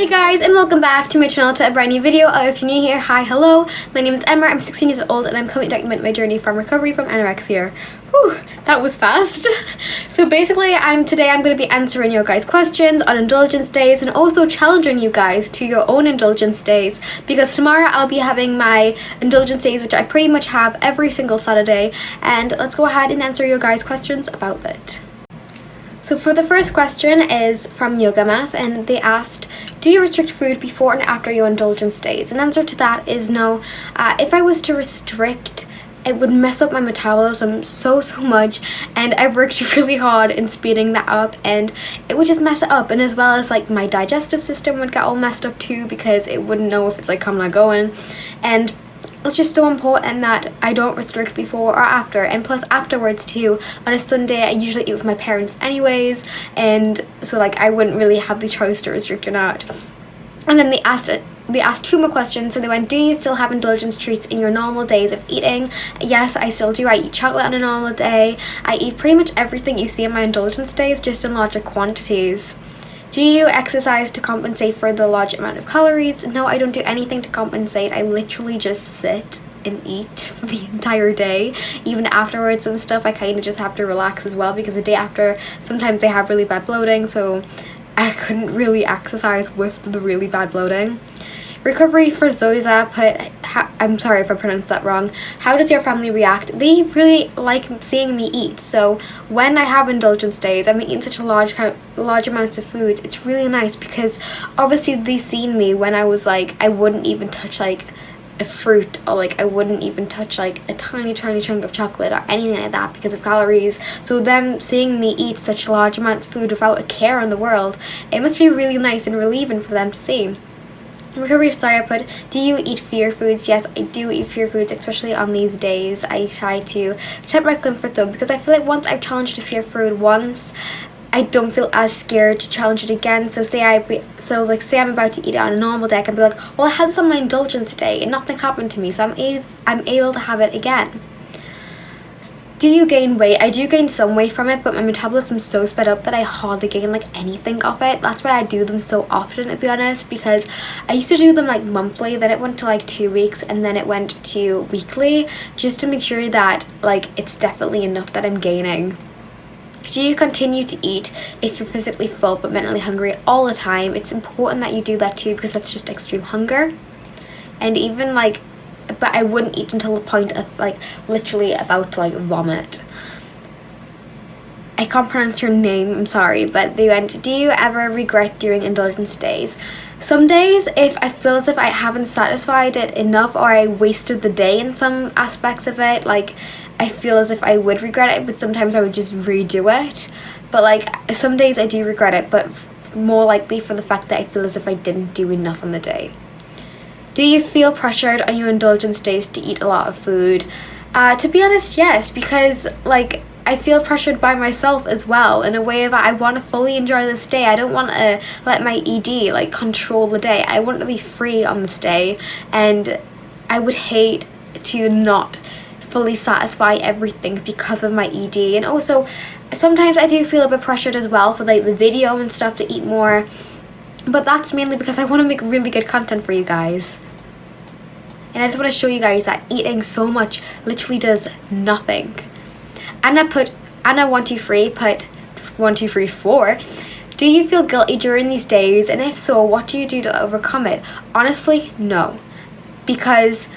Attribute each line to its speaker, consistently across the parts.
Speaker 1: Hey guys, and welcome back to my channel to a brand new video. If you're new here, hi, hello. My name is Emma, I'm 16 years old and I'm currently documenting my journey from recovery from anorexia. Whew, that was fast. So basically, today I'm going to be answering your guys' questions on indulgence days and also challenging you guys to your own indulgence days, because tomorrow I'll be having my indulgence days, which I pretty much have every single Saturday, and let's go ahead and answer your guys' questions about it. So for the first question is from Yoga Mass, and they asked, do you restrict food before and after your indulgence days? And the answer to that is no. If I was to restrict, it would mess up my metabolism so much, and I've worked really hard in speeding that up, and it would just mess it up. And as well as like my digestive system would get all messed up too, because it wouldn't know if it's like coming or going. And it's just so important that I don't restrict before or after, and plus afterwards too. On a Sunday I usually eat with my parents anyways, and so like I wouldn't really have the choice to restrict or not. And then they asked two more questions. So they went, do you still have indulgence treats in your normal days of eating? Yes, I still do. I eat chocolate on a normal day. I eat pretty much everything you see in my indulgence days, just in larger quantities. Do you exercise to compensate for the large amount of calories? No, I don't do anything to compensate. I literally just sit and eat for the entire day. Even afterwards and stuff, I kind of just have to relax as well, because the day after, sometimes I have really bad bloating, so I couldn't really exercise with the really bad bloating. Recovery for Zoiza put, I'm sorry if I pronounced that wrong, how does your family react? They really like seeing me eat. So when I have indulgence days, I'm eating such a large amounts of foods. It's really nice, because obviously they've seen me when I was like, I wouldn't even touch like a fruit, or like I wouldn't even touch like a tiny chunk of chocolate or anything like that because of calories. So them seeing me eat such large amounts of food without a care in the world, it must be really nice and relieving for them to see. Recovery story I put, do you eat fear foods? Yes, I do eat fear foods, especially on these days. I try to set my comfort zone, because I feel like once I've challenged a fear food once, I don't feel as scared to challenge it again. So say I'm about to eat it on a normal day, I can be like, well, I had this on my indulgence today and nothing happened to me, so I'm able to have it again. Do you gain weight? I do gain some weight from it, but my metabolism's so sped up that I hardly gain like anything off it. That's why I do them so often, to be honest, because I used to do them like monthly, then it went to like 2 weeks, and then it went to weekly, just to make sure that like it's definitely enough that I'm gaining. Do you continue to eat if you're physically full but mentally hungry all the time? It's important that you do that too, because that's just extreme hunger. And even like, but I wouldn't eat until the point of like literally about to like vomit. I can't pronounce your name, I'm sorry, but they went, do you ever regret during indulgence days? Some days, if I feel as if I haven't satisfied it enough, or I wasted the day in some aspects of it, like I feel as if I would regret it, but sometimes I would just redo it. But like some days I do regret it, but more likely for the fact that I feel as if I didn't do enough on the day. Do you feel pressured on your indulgence days to eat a lot of food? To be honest, yes, because like I feel pressured by myself as well, in a way that I want to fully enjoy this day. I don't want to let my ED like control the day. I want to be free on this day, and I would hate to not fully satisfy everything because of my ED. And also sometimes I do feel a bit pressured as well for like the video and stuff to eat more, but that's mainly because I want to make really good content for you guys. And I just want to show you guys that eating so much literally does nothing. Anna123 put 1234. Do you feel guilty during these days? And if so, what do you do to overcome it? Honestly, no. Because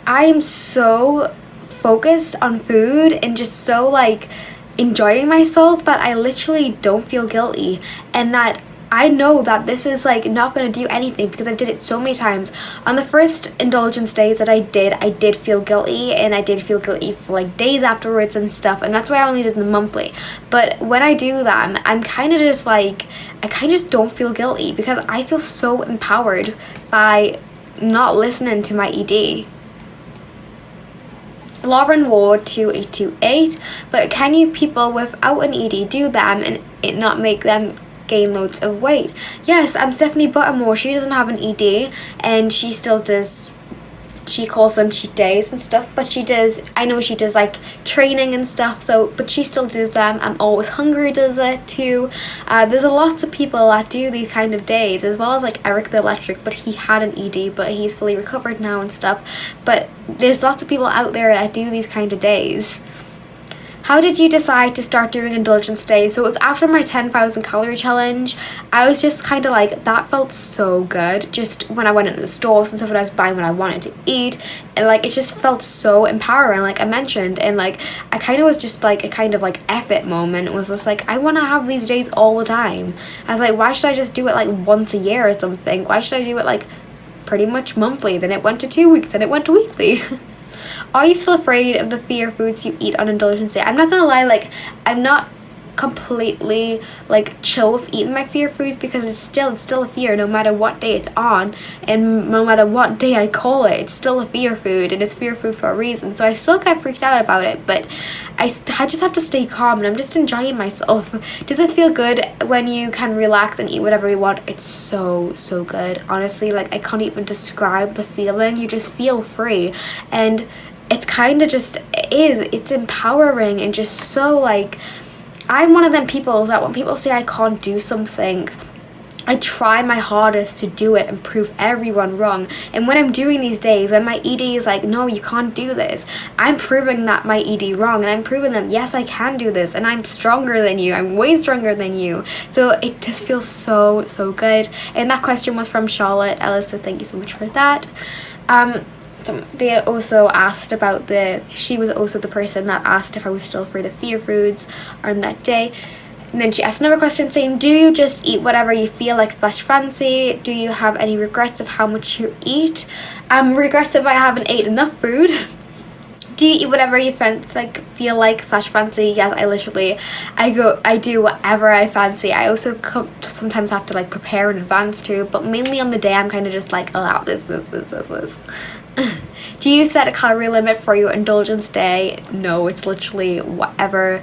Speaker 1: I am so focused on food and just so like enjoying myself that I literally don't feel guilty, and that I know that this is like not going to do anything, because I've did it so many times. On the first indulgence days that I did feel guilty, and I did feel guilty for like days afterwards and stuff, and that's why I only did the monthly. But when I do that, I'm kind of just like, I kind of just don't feel guilty, because I feel so empowered by not listening to my ED. Lauren Ward 2828, but can you people without an ED do them and it not make them gain loads of weight? Yes, Stephanie Buttermore, she doesn't have an ED and she still does she calls them cheat days and stuff, but I know she does like training and stuff, so, but she still does them. I'm Always Hungry does it too. There's a lots of people that do these kind of days, as well as like Eric the Electric, but he had an ED, but he's fully recovered now and stuff. But there's lots of people out there that do these kind of days. How did you decide to start doing Indulgence days? So it was after my 10,000 calorie challenge. I was just kind of like, that felt so good. Just when I went into the stores and stuff, and I was buying what I wanted to eat, and like it just felt so empowering, like I mentioned. And like I kind of was just like a kind of like effort moment. It was just like, I want to have these days all the time. I was like, why should I just do it like once a year or something? Why should I do it like pretty much monthly? Then it went to 2 weeks, then it went to weekly. Are you still afraid of the fear foods you eat on Indulgence Day? I'm not gonna lie, like I'm not completely like chill with eating my fear foods, because it's still a fear no matter what day it's on, and no matter what day I call it, it's still a fear food, and it's fear food for a reason. So I still get freaked out about it, but I just have to stay calm, and I'm just enjoying myself. Does it feel good when you can relax and eat whatever you want? It's so good, honestly. Like I can't even describe the feeling. You just feel free, and it's kind of just it's empowering, and just so like, I'm one of them people that when people say I can't do something, I try my hardest to do it and prove everyone wrong. And when I'm doing these days, when my ED is like, no, you can't do this, I'm proving that my ED wrong, and I'm proving them, yes, I can do this, and I'm stronger than you, I'm way stronger than you. So it just feels so good. And that question was from Charlotte Ellis, so thank you so much for that. They also asked about she was also the person that asked if I was still afraid of fear foods on that day. And then she asked another question saying, do you just eat whatever you feel like / fancy? Do you have any regrets of how much you eat? Regrets if I haven't ate enough food. Do you eat whatever you feel like / fancy? Yes, I do whatever I fancy. I also sometimes have to like prepare in advance too, but mainly on the day I'm kind of just like, allow this. Do you set a calorie limit for your Indulgence day? No, it's literally whatever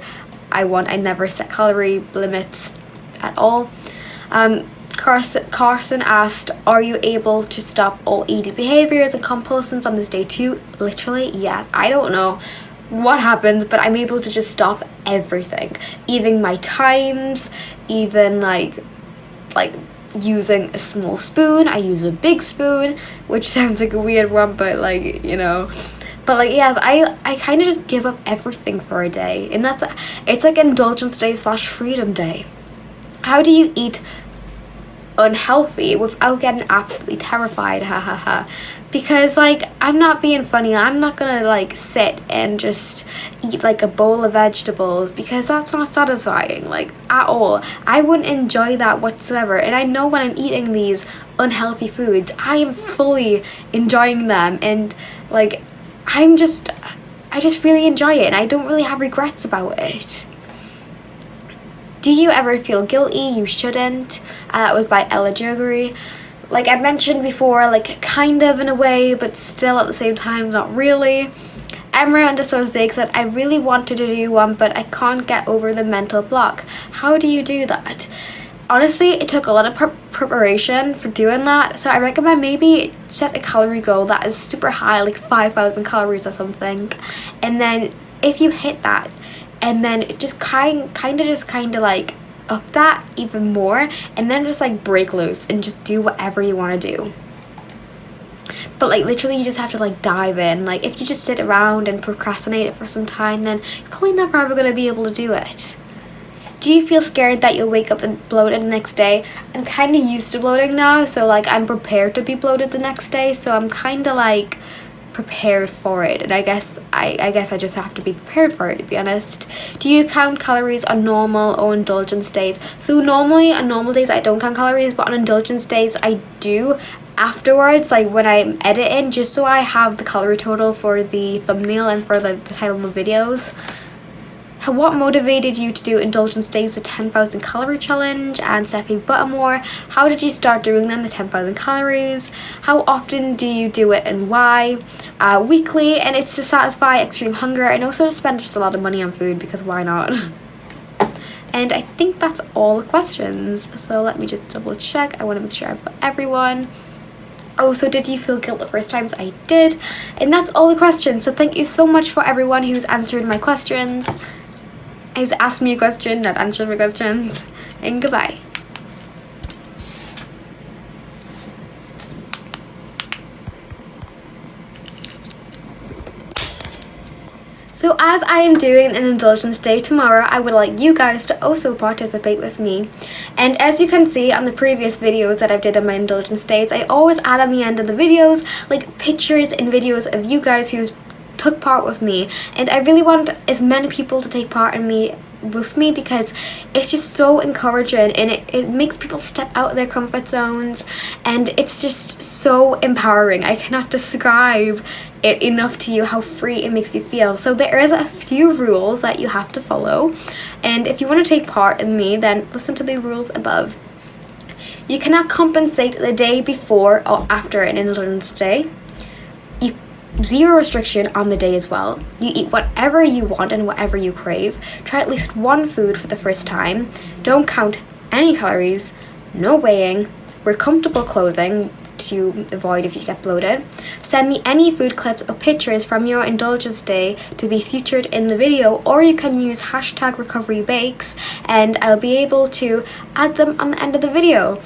Speaker 1: I want. I never set calorie limits at all. Carson asked, are you able to stop all eating behaviors and compulsions on this day too? Literally, yes. I don't know what happens, but I'm able to just stop everything. Even my times, even like using a small spoon. I use a big spoon, which sounds like a weird one, but like, you know. But like, yes, I kind of just give up everything for a day, and it's like Indulgence Day / Freedom Day. How do you eat unhealthy without getting absolutely terrified? Because like, I'm not being funny. I'm not gonna like sit and just eat like a bowl of vegetables, because that's not satisfying, like at all. I wouldn't enjoy that whatsoever. And I know when I'm eating these unhealthy foods, I am fully enjoying them, and like I just really enjoy it, and I don't really have regrets about it. Do you ever feel guilty? You shouldn't. That was by Ella Joggery. Like I mentioned before, like kind of in a way, but still at the same time not really. Emma_Zig said, I really wanted to do one, but I can't get over the mental block. How do you do that? Honestly, it took a lot of preparation for doing that, so I recommend maybe set a calorie goal that is super high, like 5,000 calories or something, and then if you hit that, and then it just kind of like up that even more, and then just like break loose and just do whatever you want to do. But like literally you just have to like dive in. Like if you just sit around and procrastinate it for some time, then you're probably never ever going to be able to do it. Do you feel scared that you'll wake up and bloated the next day? I'm kind of used to bloating now, so like I'm prepared to be bloated the next day, so I'm kind of like prepared for it, and I guess I just have to be prepared for it, to be honest. Do you count calories on normal or Indulgence days? So normally on normal days I don't count calories, but on Indulgence days I do afterwards, like when I'm editing, just so I have the calorie total for the thumbnail and for the title of the videos. What motivated you to do Indulgence Days, the 10,000 calorie challenge? And Steffi Buttermore, how did you start doing them, the 10,000 calories? How often do you do it and why? Weekly, and it's to satisfy extreme hunger and also to spend just a lot of money on food, because why not? And I think that's all the questions, so let me just double check. I want to make sure I've got everyone. Also, did you feel guilt the first times? I did. And that's all the questions. So thank you so much for everyone who's answered my questions. Who's asked me a question, not answered my questions. And goodbye. So as I am doing an Indulgence Day tomorrow, I would like you guys to also participate with me. And as you can see on the previous videos that I've did on my Indulgence Days, I always add on the end of the videos like pictures and videos of you guys who took part with me. And I really want as many people to take part with me because it's just so encouraging, and it makes people step out of their comfort zones, and it's just so empowering. I cannot describe it enough to you how free it makes you feel. So there is a few rules that you have to follow, and if you want to take part in me, then listen to the rules above. You cannot compensate the day before or after an Indulgence Day. Zero restriction on the day as well. You eat whatever you want and whatever you crave. Try at least one food for the first time. Don't count any calories. No weighing. Wear comfortable clothing to avoid if you get bloated. Send me any food clips or pictures from your Indulgence Day to be featured in the video, or you can use hashtag #recoverybakes and I'll be able to add them on the end of the video.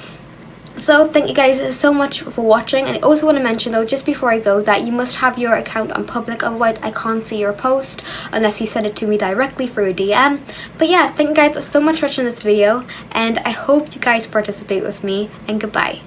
Speaker 1: So thank you guys so much for watching, and I also want to mention though, just before I go, that you must have your account on public, otherwise I can't see your post unless you send it to me directly through a DM. But yeah, thank you guys so much for watching this video, and I hope you guys participate with me, and goodbye.